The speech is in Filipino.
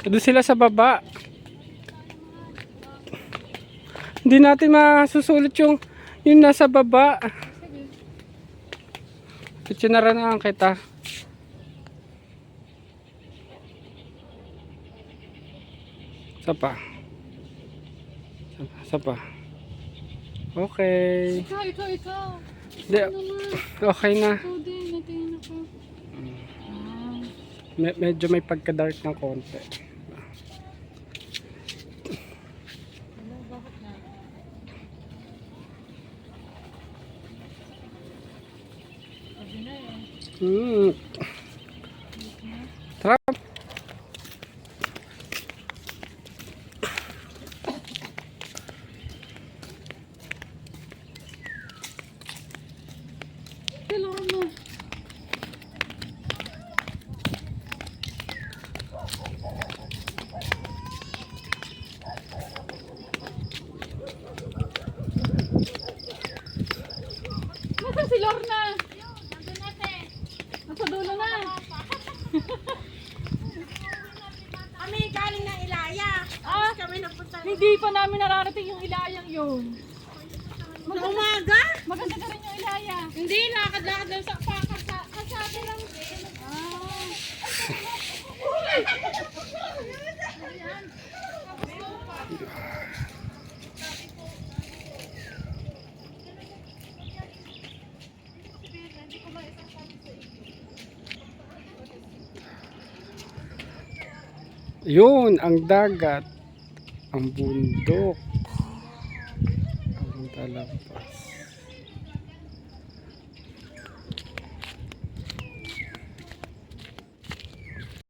Doon sila sa baba. Hindi natin masusulit yung nasa baba. Picture na kita. Isa pa. Isa pa. Okay. Ikaw. Di, okay na. Ikaw din, natingin ako. Medyo may pagka-dark ng konti. Bakit na? Sabi na eh. Tara. Kailangan mo. Nasaan si Lorna? Nasa dulo na. Kami galing ng Ilaya. Ah, Kami napunta hindi pa namin nararating yung ilayang yun. sa umaga. Maganda ka rin yung ilaya. Hindi, lakad-lakad lang sa kasada lang. Yun, ang dagat. Ang bundok. Ang talampas.